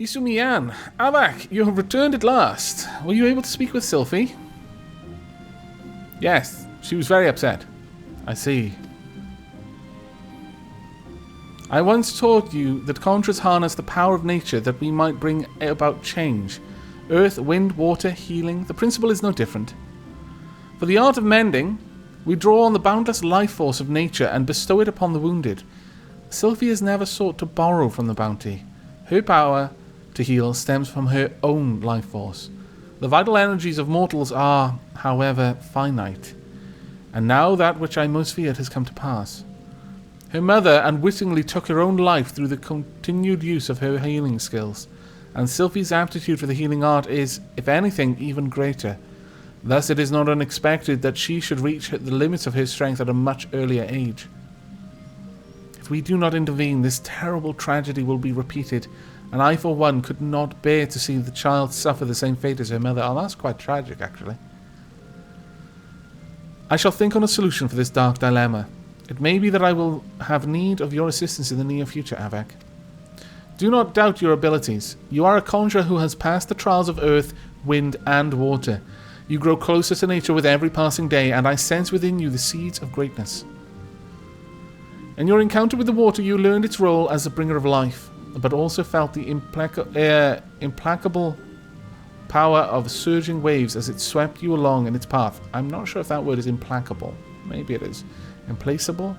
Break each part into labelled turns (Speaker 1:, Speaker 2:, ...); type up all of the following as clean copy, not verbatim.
Speaker 1: Isumiyan, Avak, you have returned at last. Were you able to speak with Sylphie? Yes, she was very upset. I see. I once taught you that conjurers harness the power of nature that we might bring about change. Earth, wind, water, healing. The principle is no different. For the art of mending, we draw on the boundless life force of nature and bestow it upon the wounded. Sylphie has never sought to borrow from the bounty. Her power to heal stems from her own life force. The vital energies of mortals are, however, finite. And now that which I most feared has come to pass. Her mother unwittingly took her own life through the continued use of her healing skills, and Sylphie's aptitude for the healing art is, if anything, even greater. Thus it is not unexpected that she should reach the limits of her strength at a much earlier age. If we do not intervene, this terrible tragedy will be repeated, and I for one could not bear to see the child suffer the same fate as her mother. Oh, that's quite tragic, actually. I shall think on a solution for this dark dilemma. It may be that I will have need of your assistance in the near future, Avak. Do not doubt your abilities. You are a conjurer who has passed the trials of earth, wind, and water. You grow closer to nature with every passing day, and I sense within you the seeds of greatness. In your encounter with the water, you learned its role as a bringer of life, but also felt the implacable power of surging waves as it swept you along in its path. I'm not sure if that word is implacable. Maybe it is. Implaceable?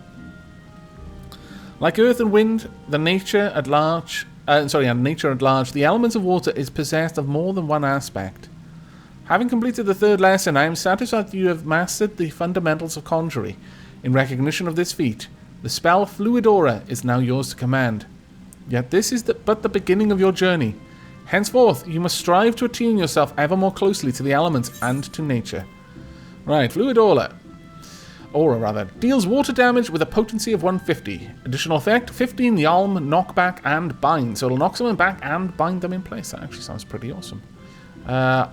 Speaker 1: Like earth and wind, and nature at large, the elements of water is possessed of more than one aspect. Having completed the third lesson, I am satisfied that you have mastered the fundamentals of conjury. In recognition of this feat, the spell Fluid Aura is now yours to command. Yet this is but the beginning of your journey. Henceforth, you must strive to attune yourself ever more closely to the elements and to nature. Right, Fluid Aura, deals water damage with a potency of 150. Additional effect, 15 Yalm, knockback, and bind. So it'll knock someone back and bind them in place. That actually sounds pretty awesome.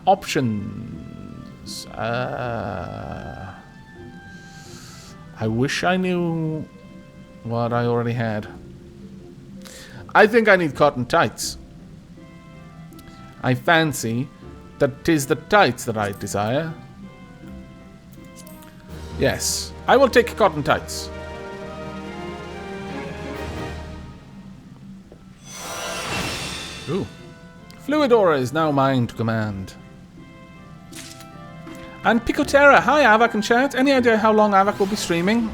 Speaker 1: Options. I wish I knew what I already had. I think I need cotton tights. I fancy that 'tis the tights that I desire. Yes, I will take cotton tights. Ooh. Fluid Aura is now mine to command. And Picotera, hi Avak and chat. Any idea how long Avak will be streaming?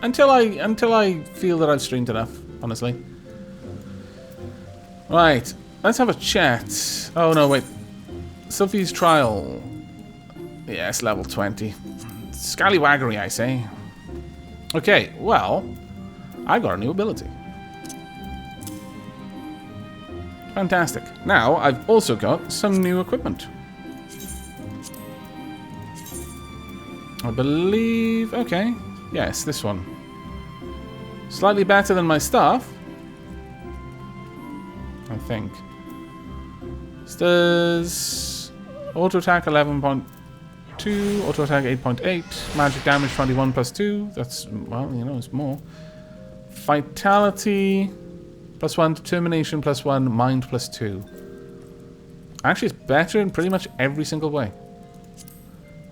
Speaker 1: Until I feel that I've streamed enough, honestly. Right, let's have a chat. Oh no, wait. Sylphie's trial. Yes, level 20. Scallywaggery, I say. Okay, well, I got a new ability. Fantastic. Now, I've also got some new equipment. I believe... Okay. Yes, this one. Slightly better than my staff. I think. This does... Auto attack 11.2, auto attack 8.8, magic damage 21 plus 2. That's, well, you know, it's more. Vitality plus 1, determination plus 1, mind plus 2. Actually, it's better in pretty much every single way.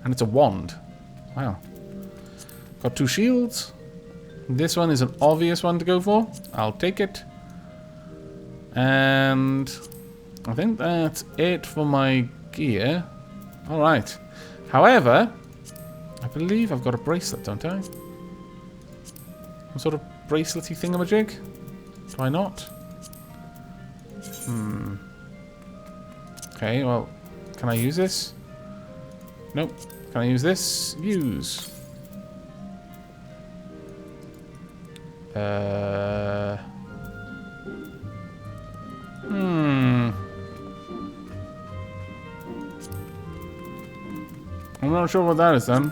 Speaker 1: And it's a wand. Wow. Got 2 shields. This one is an obvious one to go for. I'll take it. And I think that's it for my gear. Alright. However, I believe I've got a bracelet, don't I? Some sort of bracelety thingamajig? Do I not? Okay, well, can I use this? Nope. Can I use this? Use. I'm not sure what that is then.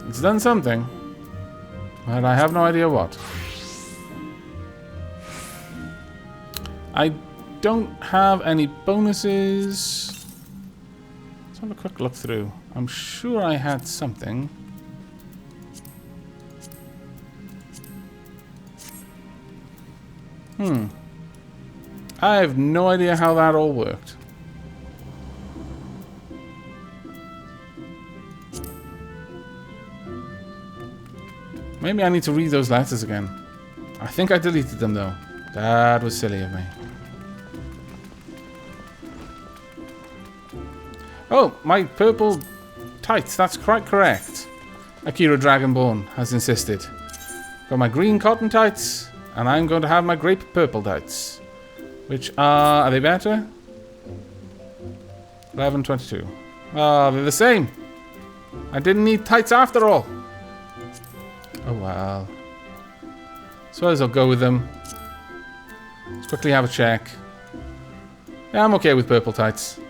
Speaker 1: It's done something, but I have no idea what. I don't have any bonuses. Let's have a quick look through. I'm sure I had something. I have no idea how that all worked. Maybe I need to read those letters again. I think I deleted them though. That was silly of me. Oh, my purple tights. That's quite correct. Akira Dragonborn has insisted. Got my green cotton tights, and I'm going to have my grape purple tights. Which are they better? 11.22. Oh, they're the same. I didn't need tights after all. Oh, well. Suppose I'll go with them. Let's quickly have a check. Yeah, I'm okay with purple tights.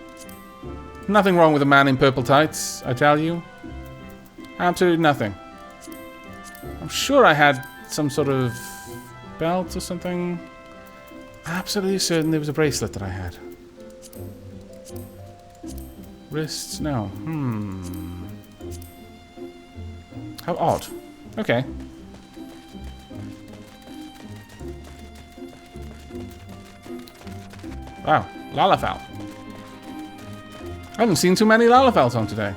Speaker 1: Nothing wrong with a man in purple tights, I tell you. Absolutely nothing. I'm sure I had some sort of belt or something. Absolutely certain there was a bracelet that I had. Wrists? No. How odd. Okay. Wow. Lalafell. I haven't seen too many Lalafells on today.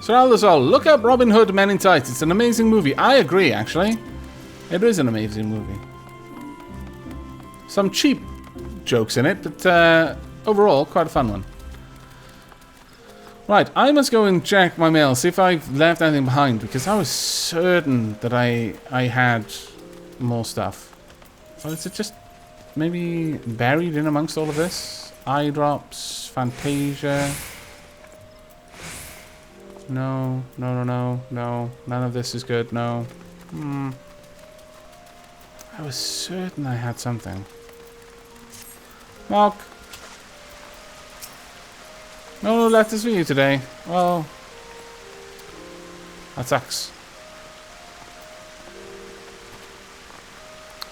Speaker 1: Sir Aldazol, look up Robin Hood Men in Tights. It's an amazing movie. I agree, actually. It is an amazing movie. Some cheap jokes in it, but overall, quite a fun one. Right, I must go and check my mail, see if I've left anything behind, because I was certain that I had more stuff. Or is it just maybe buried in amongst all of this? Eye drops, Fantasia. No, no, no, no, no. None of this is good, no. I was certain I had something. Mark. No letters for you today. Well, that sucks.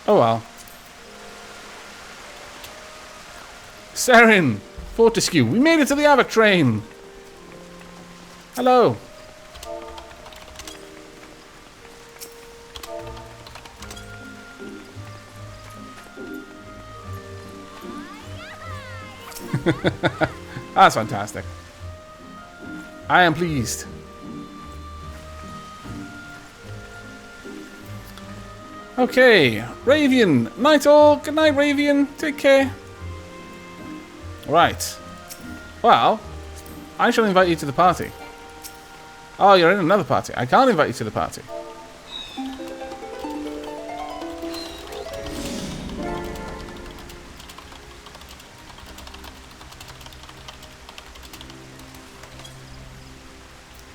Speaker 1: Oh well. Saren, Fortescue, we made it to the Avic train. Hello. That's fantastic. I am pleased. Okay, Ravian. Night all. Good night, Ravian. Take care. Right. Well, I shall invite you to the party. Oh, you're in another party. I can't invite you to the party.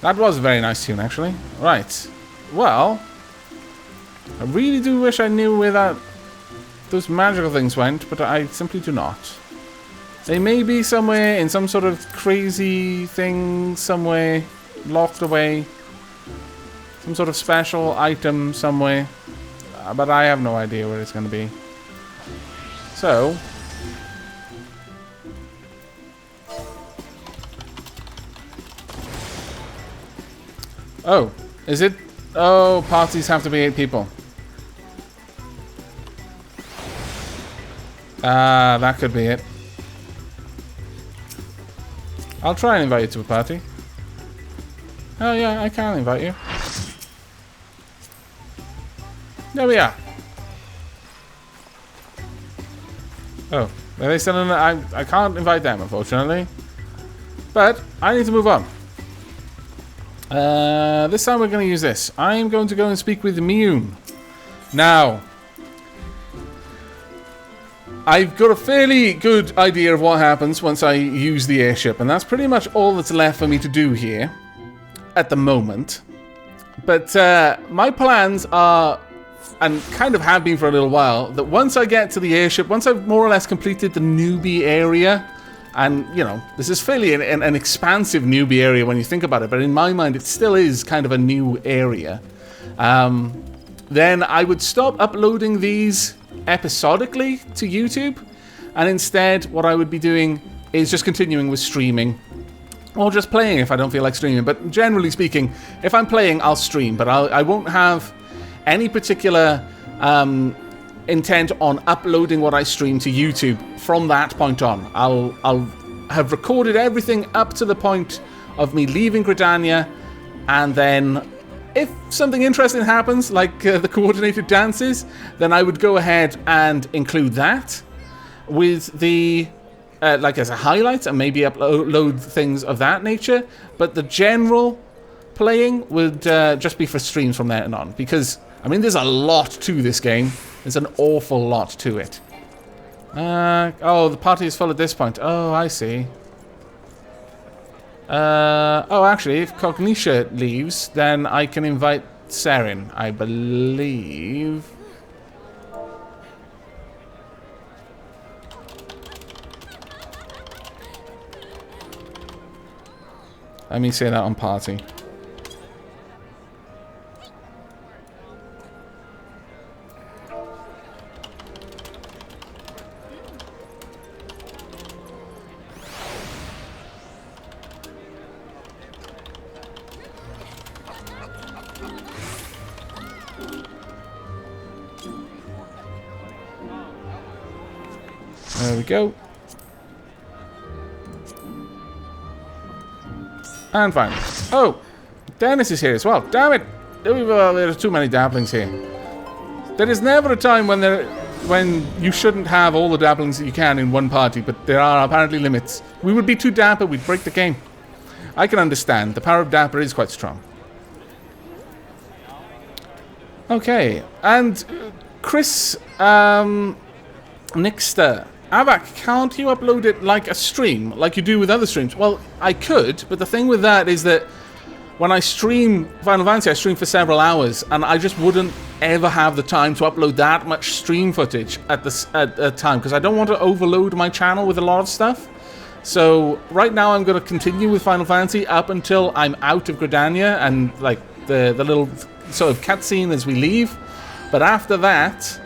Speaker 1: That was a very nice tune, actually. Right. Well, I really do wish I knew where those magical things went, but I simply do not. They may be somewhere in some sort of crazy thing, somewhere locked away. Some sort of special item somewhere. But I have no idea where it's going to be. So... Oh, is it? Oh, parties have to be 8 people. That could be it. I'll try and invite you to a party. Oh yeah, I can invite you. There we are. Oh, are they still in? I can't invite them, unfortunately. But I need to move on. This time we're going to use this. I'm going to go and speak with Mune. Now, I've got a fairly good idea of what happens once I use the airship, and that's pretty much all that's left for me to do here at the moment. But my plans are, and kind of have been for a little while, that once I get to the airship, once I've more or less completed the newbie area, and, you know, this is fairly an expansive newbie area when you think about it, but in my mind it still is kind of a new area. Then I would stop uploading these episodically to YouTube, and instead what I would be doing is just continuing with streaming Or just playing if I don't feel like streaming. But generally speaking, if I'm playing, I'll stream. But I won't have any particular intent on uploading what I stream to YouTube from that point on. I'll have recorded everything up to the point of me leaving Gridania, and then if something interesting happens, like the coordinated dances, then I would go ahead and include that with the like as a highlight, and maybe upload things of that nature. But the general playing would just be for streams from there on, because I mean there's a lot to this game. There's an awful lot to it. Oh, the party is full at this point. Oh, I see. Oh, actually, if Cognitia leaves, then I can invite Seren, I believe. Let me say that on party. There we go. And fine. Oh, Dennis is here as well. Damn it! There are too many dabblings here. There is never a time when you shouldn't have all the dabblings that you can in one party, but there are apparently limits. We would be too dapper, we'd break the game. I can understand. The power of dapper is quite strong. Okay, and Chris Nixter. Avak, can't you upload it like a stream, like you do with other streams? Well, I could, but the thing with that is that when I stream Final Fantasy, I stream for several hours, and I just wouldn't ever have the time to upload that much stream footage at a time, because I don't want to overload my channel with a lot of stuff. So right now I'm going to continue with Final Fantasy up until I'm out of Gridania and like the little sort of cutscene as we leave. But after that,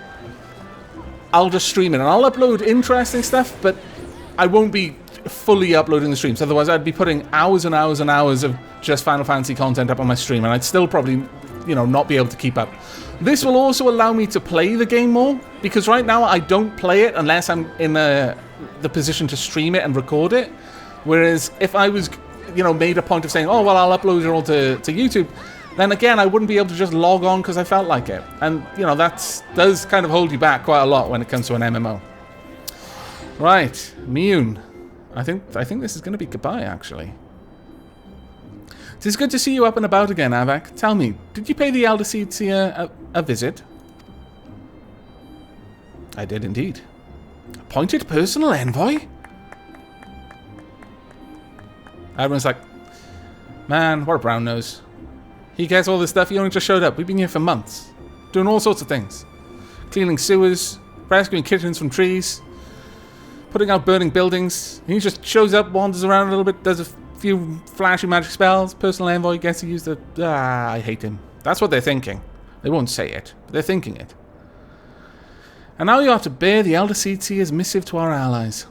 Speaker 1: I'll just stream it, and I'll upload interesting stuff, but I won't be fully uploading the streams. Otherwise, I'd be putting hours and hours and hours of just Final Fantasy content up on my stream, and I'd still probably, you know, not be able to keep up. This will also allow me to play the game more, because right now I don't play it unless I'm in the position to stream it and record it. Whereas if I was, you know, made a point of saying, oh, well, I'll upload it all to YouTube, then again, I wouldn't be able to just log on because I felt like it. And, you know, that does kind of hold you back quite a lot when it comes to an MMO. Right, Mune. I think this is going to be goodbye, actually. It is good to see you up and about again, Avak. Tell me, did you pay the Elder Seer a visit? I did indeed. Appointed personal envoy? Everyone's like, man, what a brown nose. He gets all this stuff, he only just showed up. We've been here for months. Doing all sorts of things. Cleaning sewers, rescuing kittens from trees, putting out burning buildings. He just shows up, wanders around a little bit, does a few flashy magic spells. Personal envoy gets to use the... I hate him. That's what they're thinking. They won't say it, but they're thinking it. And now you are to bear the Elder Seer's missive to our allies.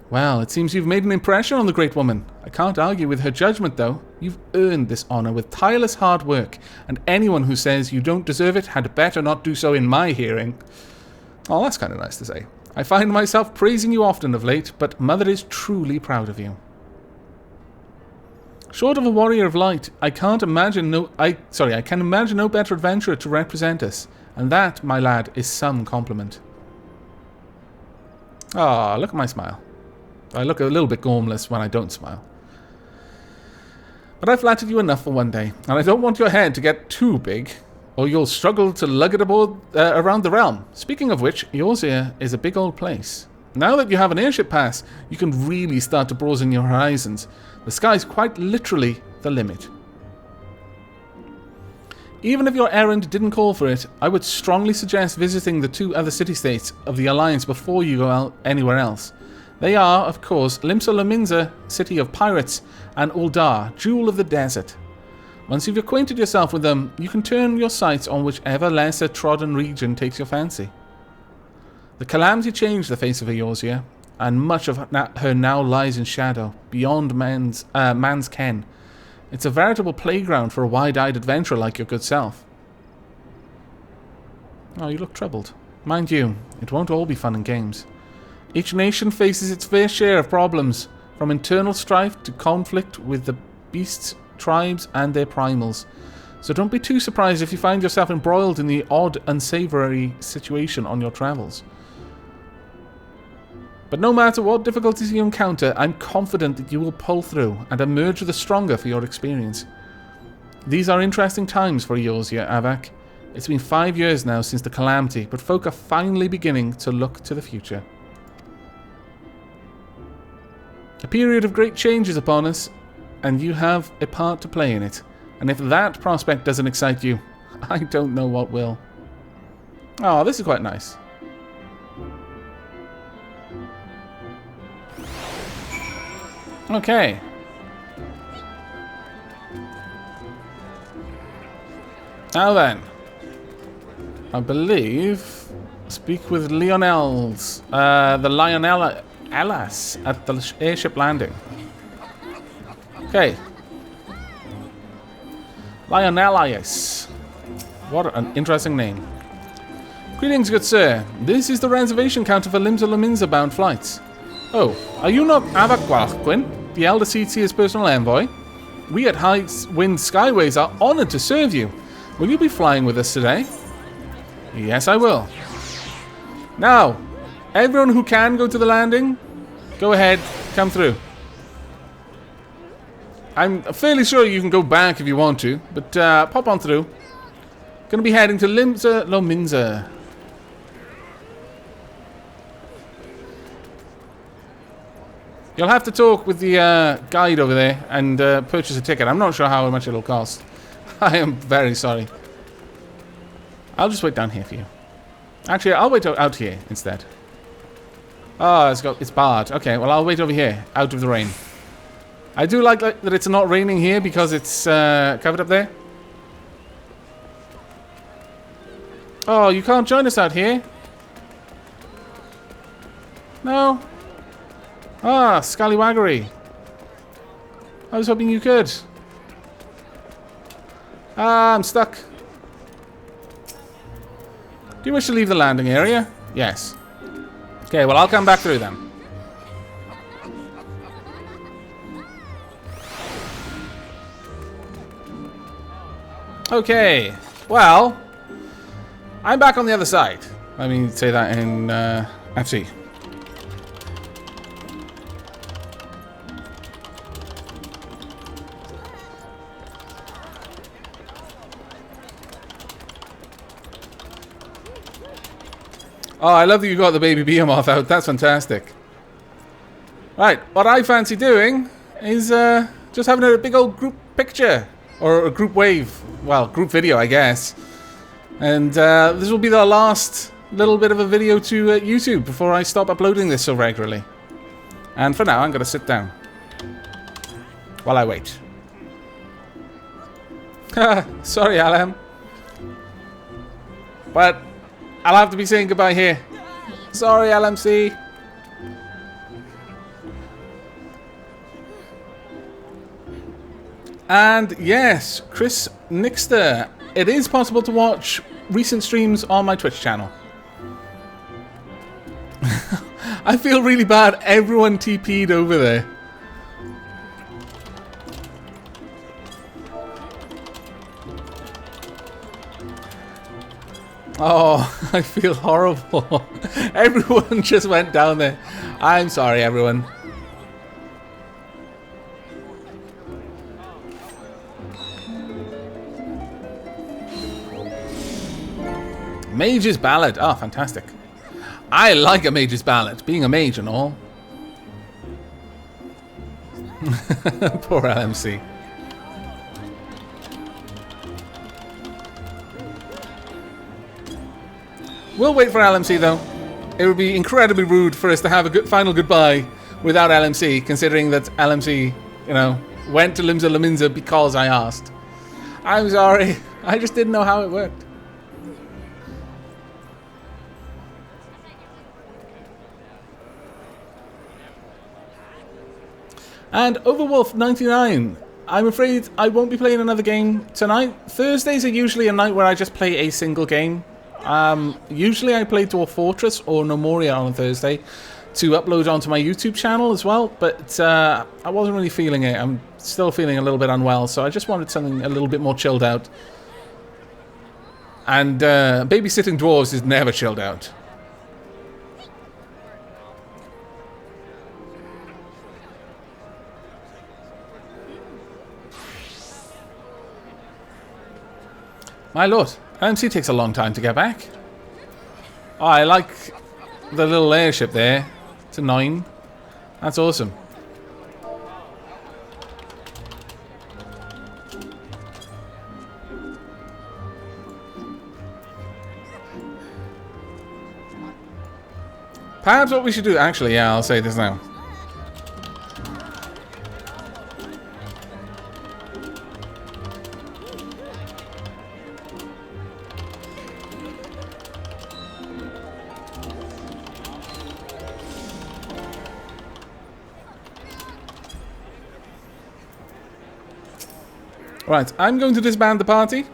Speaker 1: Well, it seems you've made an impression on the great woman. I can't argue with her judgment, though. You've earned this honor with tireless hard work, and anyone who says you don't deserve it had better not do so in my hearing. Oh, that's kind of nice to say. I find myself praising you often of late, but Mother is truly proud of you. Short of a warrior of light, I can imagine no better adventurer to represent us, and that, my lad, is some compliment. Ah, look at my smile. I look a little bit gormless when I don't smile. But I flattered you enough for one day, and I don't want your head to get too big, or you'll struggle to lug it aboard around the realm. Speaking of which, Eorzea is a big old place. Now that you have an airship pass, you can really start to broaden your horizons. The sky's quite literally the limit. Even if your errand didn't call for it, I would strongly suggest visiting the 2 other city-states of the Alliance before you go anywhere else. They are, of course, Limsa Lominsa, City of Pirates, and Uldar, Jewel of the Desert. Once you've acquainted yourself with them, you can turn your sights on whichever lesser trodden region takes your fancy. The calamity changed the face of Eorzea. and much of her now lies in shadow, beyond man's ken. It's a veritable playground for a wide-eyed adventurer like your good self. Oh, you look troubled. Mind you, it won't all be fun and games. Each nation faces its fair share of problems, from internal strife to conflict with the beasts, tribes, and their primals. So don't be too surprised if you find yourself embroiled in the odd, unsavory situation on your travels. But no matter what difficulties you encounter, I'm confident that you will pull through and emerge the stronger for your experience. These are interesting times for Eorzea, Avak. It's been 5 years now since the calamity, but folk are finally beginning to look to the future. A period of great change is upon us, and you have a part to play in it. And if that prospect doesn't excite you, I don't know what will. Oh, this is quite nice. Okay. Now then. I believe... Speak with Lionel's... the Lionel Alas at the airship landing. Okay. Lionelias. What an interesting name. Greetings, good sir. This is the reservation counter for Limsa Lominsa bound flights. Oh, are you not Avak Gwalchwyn, the Elder Seedseer's personal envoy? We at High Wind Skyways are honored to serve you. Will you be flying with us today? Yes, I will. Now, everyone who can go to the landing, go ahead, come through. I'm fairly sure you can go back if you want to, but pop on through. Gonna be heading to Limsa Lominsa. You'll have to talk with the guide over there and purchase a ticket. I'm not sure how much it'll cost. I am very sorry. I'll just wait down here for you. Actually, I'll wait out here instead. Oh, it's barred. Okay, well, I'll wait over here, out of the rain. I do like that it's not raining here because it's covered up there. Oh, you can't join us out here? No? Ah, scallywaggery. I was hoping you could. Ah, I'm stuck. Do you wish to leave the landing area? Yes. Okay, well, I'll come back through then. Okay, well, I'm back on the other side. Let me say that in FC. Oh, I love that you got the baby behemoth out. That's fantastic. Right, what I fancy doing is just having a big old group picture. Or a group wave. Well, group video, I guess. And this will be the last little bit of a video to YouTube before I stop uploading this so regularly. And for now, I'm going to sit down. While I wait. Sorry, Alam. But I'll have to be saying goodbye here. Sorry, LMC. And yes, Chris Nixter. It is possible to watch recent streams on my Twitch channel. I feel really bad. Everyone TP'd over there. Oh, I feel horrible. Everyone just went down there. I'm sorry, everyone. Mage's Ballad. Oh, fantastic. I like a Mage's Ballad, being a mage and all. Poor LMC. We'll wait for LMC though. It would be incredibly rude for us to have a good final goodbye without LMC, considering that LMC, you know, went to Limsa Lominsa because I asked. I'm sorry. I just didn't know how it worked. And Overwolf99, I'm afraid I won't be playing another game tonight. Thursdays are usually a night where I just play a single game. Usually I play Dwarf Fortress or No Moria on a Thursday to upload onto my YouTube channel as well, but I wasn't really feeling it. I'm still feeling a little bit unwell, so I just wanted something a little bit more chilled out. And babysitting dwarves is never chilled out. My lord, LMC takes a long time to get back. Oh, I like the little airship there. It's a 9. That's awesome. Perhaps what we should do... Actually, yeah, I'll say this now. Right, I'm going to disband the party.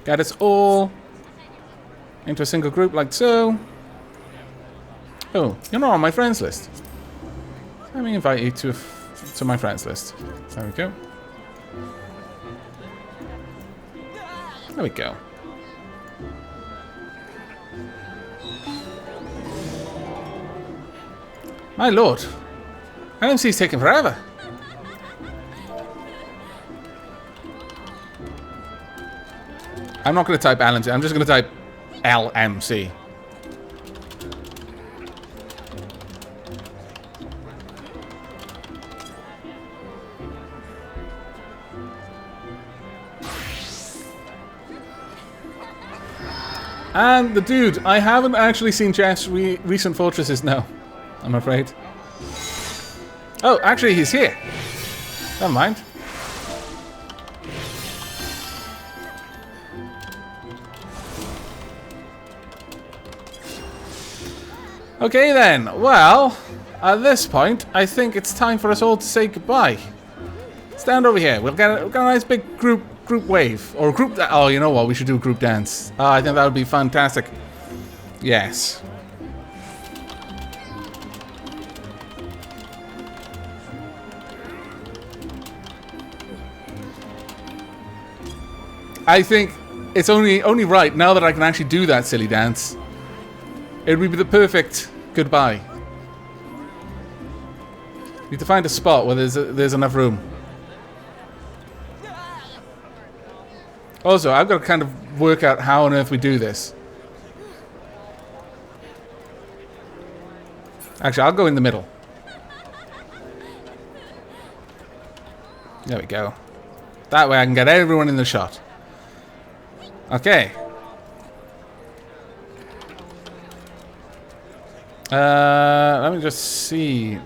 Speaker 1: Get us all into a single group like so. Oh, you're not on my friends list. Let me invite you to my friends list. There we go. There we go. My lord, LMC's taking forever. I'm not going to type LMC, I'm just going to type LMC. And the dude, I haven't actually seen Jeff's recent fortresses, no, I'm afraid. Oh, actually he's here. Never mind. Okay then, well, at this point, I think it's time for us all to say goodbye. Stand over here, we'll get a nice big group wave, or group, oh, you know what, we should do a group dance. I think that would be fantastic. Yes. I think it's only right, now that I can actually do that silly dance, it would be the perfect goodbye. Need to find a spot where there's enough room. Also, I've got to kind of work out how on earth we do this. Actually, I'll go in the middle. There we go. That way I can get everyone in the shot. Okay. Let me just see.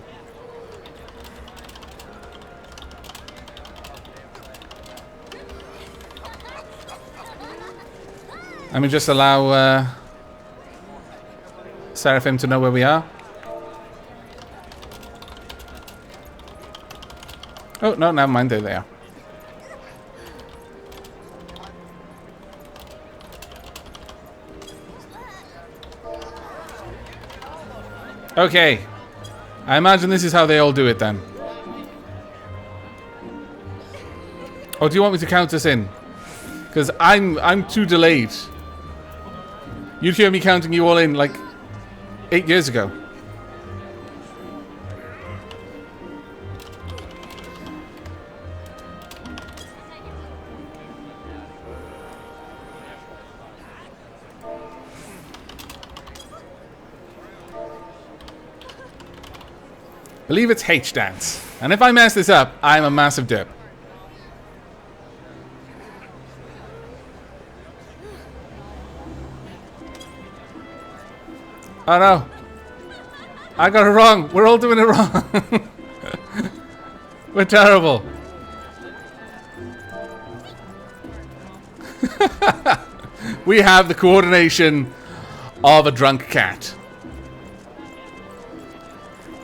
Speaker 1: Let me just allow Seraphim to know where we are. Oh, no, never mind. There they are. Okay. I imagine this is how they all do it then. Or do you want me to count us in? Because I'm too delayed. You'd hear me counting you all in like 8 years ago. Believe it's H dance. And if I mess this up, I'm a massive dip. Oh no. I got it wrong. We're all doing it wrong. We're terrible. We have the coordination of a drunk cat.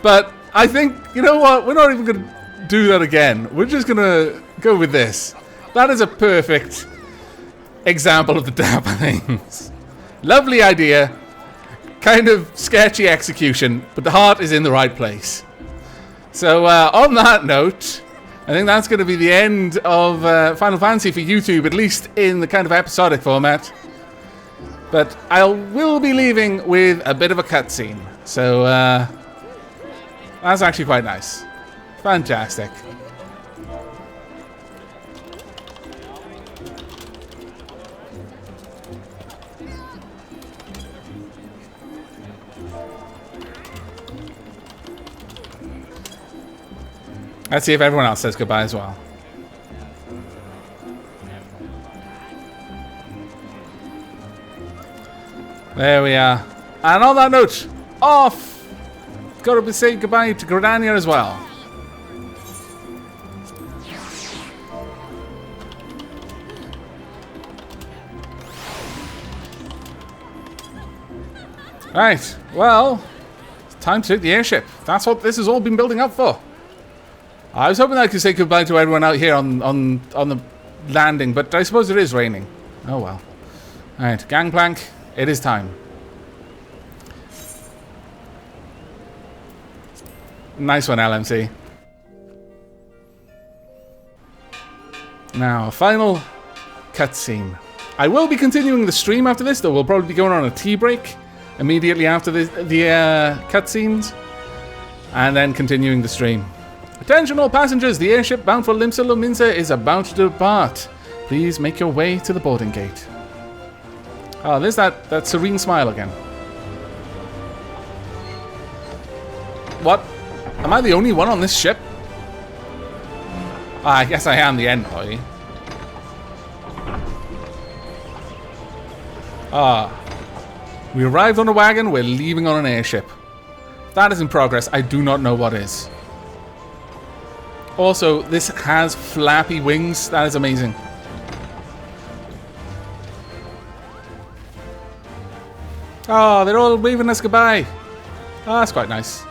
Speaker 1: But I think, you know what? We're not even going to do that again. We're just going to go with this. That is a perfect example of the dampenings. Lovely idea. Kind of sketchy execution, but the heart is in the right place. So, on that note, I think that's going to be the end of Final Fantasy for YouTube, at least in the kind of episodic format. But I will be leaving with a bit of a cutscene. So, that's actually quite nice. Fantastic. Let's see if everyone else says goodbye as well. There we are. And on that note, off! Gotta be saying goodbye to Gridania as well. Right, well, it's time to take the airship. That's what this has all been building up for. I was hoping I could say goodbye to everyone out here on the landing, but I suppose it is raining. Oh well. Alright, gangplank, it is time. Nice one, LMC. Now, final cutscene. I will be continuing the stream after this, though we'll probably be going on a tea break immediately after the cutscenes, and then continuing the stream. Attention all passengers, the airship bound for Limsa Lominsa is about to depart. Please make your way to the boarding gate. Oh, there's that serene smile again. What? Am I the only one on this ship? I guess I am the envoy. We arrived on a wagon, we're leaving on an airship. That is in progress, I do not know what is. Also, this has flappy wings. That is amazing. Oh, they're all waving us goodbye. Oh, that's quite nice.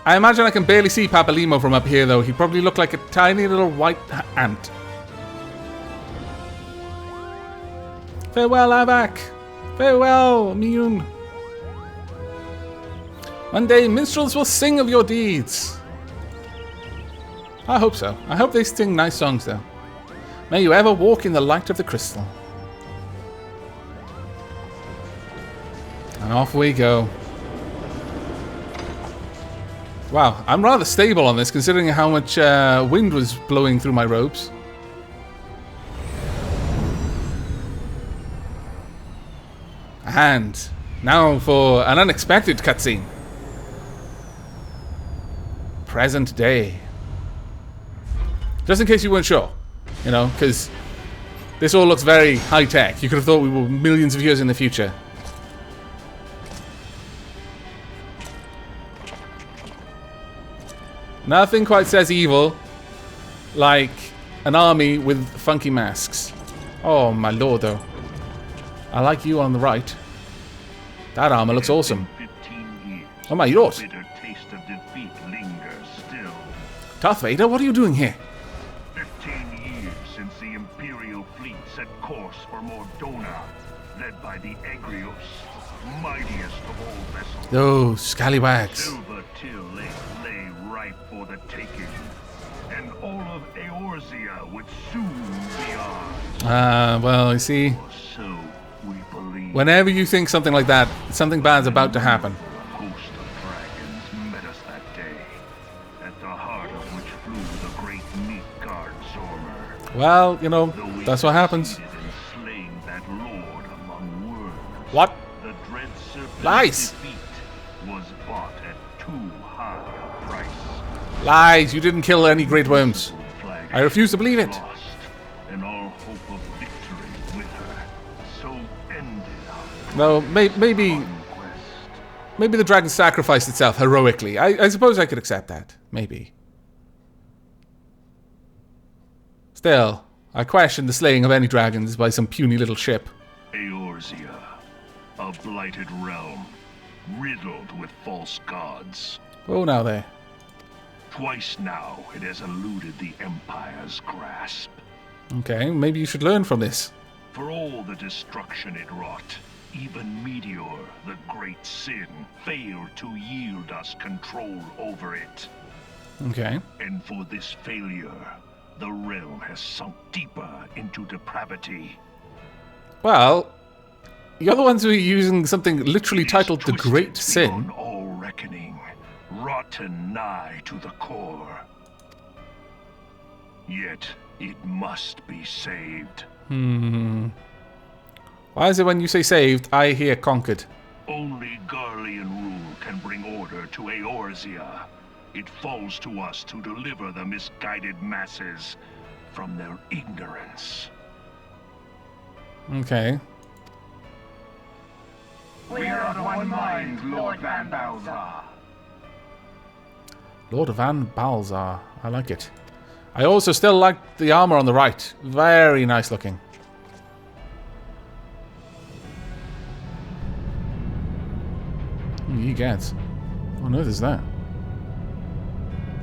Speaker 1: I imagine I can barely see Papalimo from up here, though. He'd probably look like a tiny little white ant. Farewell, Avak. Farewell, Mune. One day, minstrels will sing of your deeds. I hope so. I hope they sing nice songs, though. May you ever walk in the light of the crystal. And off we go. Wow, I'm rather stable on this, considering how much wind was blowing through my robes. And now for an unexpected cutscene. Present day. Just in case you weren't sure, you know, because this all looks very high-tech. You could have thought we were millions of years in the future. Nothing quite says evil like an army with funky masks. Oh, my lord, though. I like you on the right. That armor looks awesome. Oh, my lord. Darth Vader, what are you doing here?
Speaker 2: 15 years since the Imperial fleet set course for Mordona, led by the Egrios, mightiest of all vessels.
Speaker 1: Those scallywags.
Speaker 2: Silver Till lay ripe for the taking, and all of Eorzea would soon be ours.
Speaker 1: Well, you see,
Speaker 2: Or so we believe.
Speaker 1: whenever you think something like that, something bad's about to happen.
Speaker 2: A host of dragons met us that day, at the heart of which flew the great Midgard Zormer.
Speaker 1: Well, you know, that's what happens.
Speaker 2: In slaying that lord among worms.
Speaker 1: What?
Speaker 2: The dread serpent's
Speaker 1: Lies.
Speaker 2: defeat was bought at too high a price.
Speaker 1: Lies, you didn't kill any great worms.
Speaker 2: Flag
Speaker 1: I refuse to believe it.
Speaker 2: lost, and all hope of victory with her. So ended our
Speaker 1: No, maybe
Speaker 2: conquest.
Speaker 1: the dragon sacrificed itself heroically. I suppose I could accept that. Maybe. Still, I question the slaying of any dragons by some puny little ship.
Speaker 2: Eorzea, a blighted realm, riddled with false gods.
Speaker 1: Oh, now there.
Speaker 2: Twice now it has eluded the Empire's grasp.
Speaker 1: Okay, maybe you should learn from this.
Speaker 2: For all the destruction it wrought, even Meteor, the great sin, failed to yield us control over it.
Speaker 1: Okay.
Speaker 2: And for this failure, the realm has sunk deeper into depravity.
Speaker 1: Well, you're the ones who are using something literally titled The Great Sin.
Speaker 2: Beyond all reckoning, rotten nigh to the core. Yet it must be saved.
Speaker 1: Why is it when you say saved, I hear conquered?
Speaker 2: Only Garlean rule can bring order to Eorzea. It falls to us to deliver the misguided masses from their ignorance.
Speaker 1: Okay.
Speaker 2: We are of one mind, Lord Van Balzar.
Speaker 1: Lord Van Balzar. I like it. I also still like the armor on the right. Very nice looking. You get. What on earth is that?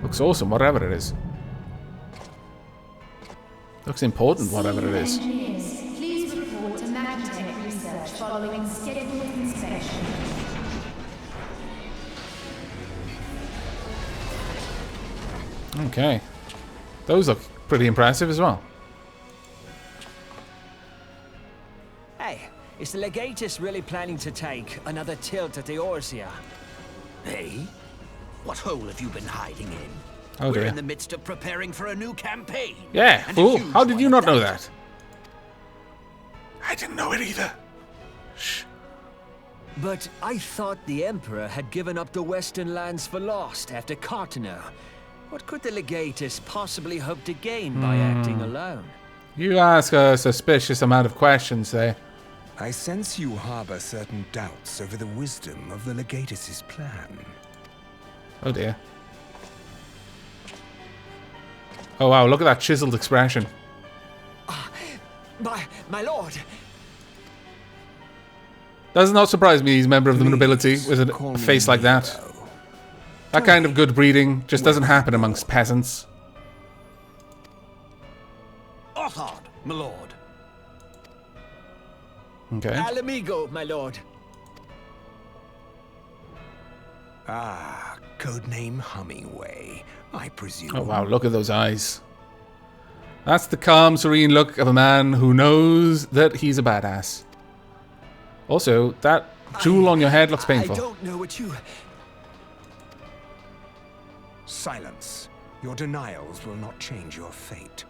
Speaker 1: Looks awesome, whatever it is. Looks important, whatever it is.
Speaker 3: Engineers, please report to Magitech research following scheduled inspection.
Speaker 1: Okay. Those look pretty impressive as well.
Speaker 4: Hey, is the Legatus really planning to take another tilt at Eorzea?
Speaker 5: Hey? What hole have you been hiding in?
Speaker 1: Oh
Speaker 5: We're
Speaker 1: dear.
Speaker 5: in the midst of preparing for a new campaign.
Speaker 1: Yeah,
Speaker 5: And a
Speaker 1: fool.
Speaker 5: huge
Speaker 1: How did
Speaker 5: one
Speaker 1: you
Speaker 5: at
Speaker 1: not know
Speaker 5: that.
Speaker 1: that? I didn't know it either. Shh.
Speaker 4: But I thought the Emperor had given up the Western lands for lost after Carteneau. What could the Legatus possibly hope to gain by acting alone?
Speaker 1: You ask a suspicious amount of questions there.
Speaker 6: I sense you harbor certain doubts over the wisdom of the Legatus's plan.
Speaker 1: Oh dear. Oh wow, look at that chiseled expression.
Speaker 4: My lord!
Speaker 1: Does not surprise me he's a member of the nobility
Speaker 6: Please
Speaker 1: with
Speaker 6: call
Speaker 1: a
Speaker 6: me
Speaker 1: face like that.
Speaker 6: Nero.
Speaker 1: That kind of good breeding just doesn't happen amongst peasants.
Speaker 5: Othard, my lord.
Speaker 1: Okay.
Speaker 4: Alamigo, my lord.
Speaker 6: Ah, codename Hummingway, I presume.
Speaker 1: Oh wow, look at those eyes. That's the calm, serene look of a man who knows that he's a badass. Also, that jewel on your head looks painful.
Speaker 4: I don't know what you...
Speaker 6: Silence. Your denials will not change your fate.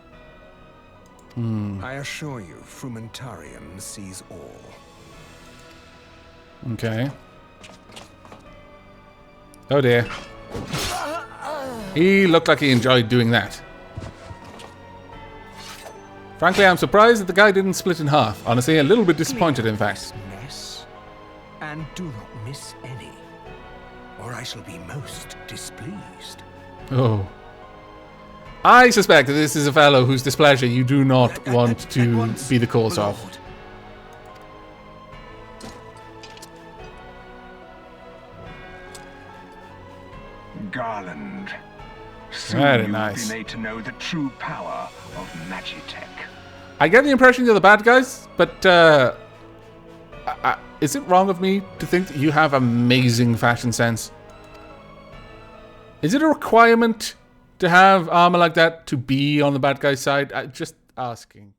Speaker 6: I assure you, Frumentarium sees all.
Speaker 1: Okay. Oh dear. He looked like he enjoyed doing that. Frankly, I'm surprised that the guy didn't split in half. Honestly, a little bit disappointed, in fact.
Speaker 6: Mess, and do not miss any, or I shall be most displeased.
Speaker 1: Oh. I suspect that this is a fellow whose displeasure you do not want to be the cause of.
Speaker 5: Lord.
Speaker 2: Garland. Soon
Speaker 1: Very
Speaker 2: you will
Speaker 1: nice.
Speaker 2: be made to know the true power of Magitech.
Speaker 1: I get the impression you're the bad guys, but is it wrong of me to think that you have amazing fashion sense? Is it a requirement to have armor like that to be on the bad guy's side? Just asking.